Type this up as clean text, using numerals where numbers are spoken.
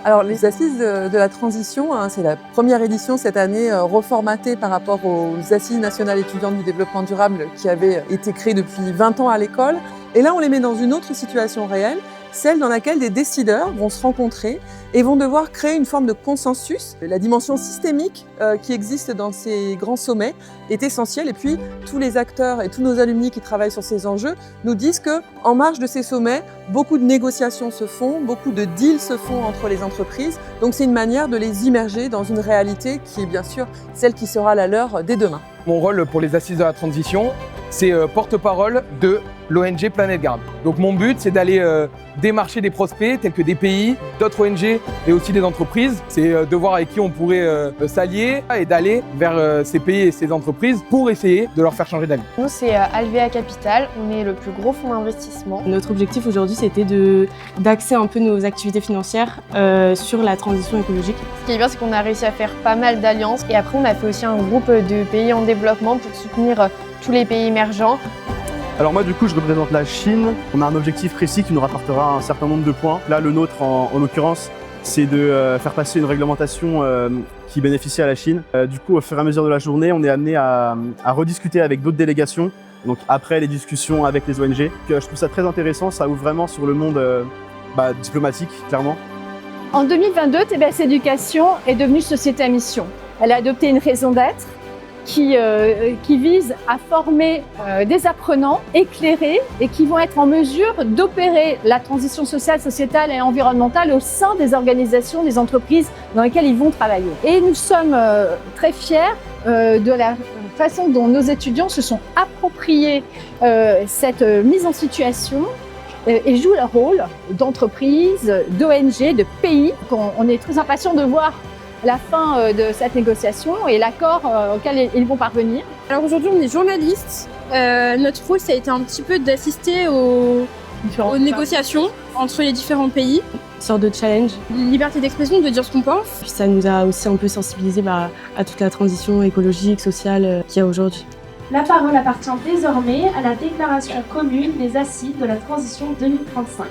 Alors les assises de la transition, c'est la première édition cette année reformatée par rapport aux assises nationales étudiantes du développement durable qui avaient été créées depuis 20 ans à l'école. Et là, on les met dans une autre situation réelle, celle dans laquelle des décideurs vont se rencontrer et vont devoir créer une forme de consensus. La dimension systémique qui existe dans ces grands sommets est essentielle. Et puis, tous les acteurs et tous nos alumni qui travaillent sur ces enjeux nous disent qu'en marge de ces sommets, beaucoup de négociations se font, beaucoup de deals se font entre les entreprises. Donc, c'est une manière de les immerger dans une réalité qui est bien sûr celle qui sera la leur dès demain. Mon rôle pour les assises de la transition, c'est porte-parole de l'ONG Planète Garde. Donc mon but, c'est d'aller démarcher des prospects tels que des pays, d'autres ONG et aussi des entreprises. C'est de voir avec qui on pourrait s'allier et d'aller vers ces pays et ces entreprises pour essayer de leur faire changer d'avis. Nous, c'est Alvea Capital. On est le plus gros fonds d'investissement. Notre objectif aujourd'hui, c'était d'axer un peu nos activités financières sur la transition écologique. Ce qui est bien, c'est qu'on a réussi à faire pas mal d'alliances. Et après, on a fait aussi un groupe de pays en développement pour soutenir tous les pays émergents. Alors moi du coup je représente la Chine, on a un objectif précis qui nous rapportera un certain nombre de points. Là le nôtre en l'occurrence c'est de faire passer une réglementation qui bénéficie à la Chine. Du coup au fur et à mesure de la journée on est amené à rediscuter avec d'autres délégations, donc après les discussions avec les ONG. Je trouve ça très intéressant, ça ouvre vraiment sur le monde diplomatique clairement. En 2022, TBS Éducation est devenue société à mission. Elle a adopté une raison d'être qui vise à former des apprenants éclairés et qui vont être en mesure d'opérer la transition sociale, sociétale et environnementale au sein des organisations, des entreprises dans lesquelles ils vont travailler. Et nous sommes très fiers de la façon dont nos étudiants se sont appropriés cette mise en situation et jouent leur rôle d'entreprise, d'ONG, de pays. On est très impatients de voir la fin de cette négociation et l'accord auquel ils vont parvenir. Alors aujourd'hui on est journalistes, notre rôle ça a été un petit peu d'assister aux négociations entre les différents pays. Une sorte de challenge. Liberté d'expression, de dire ce qu'on pense. Puis ça nous a aussi un peu sensibilisés à toute la transition écologique, sociale qu'il y a aujourd'hui. La parole appartient désormais à la déclaration commune des assises de la transition 2035.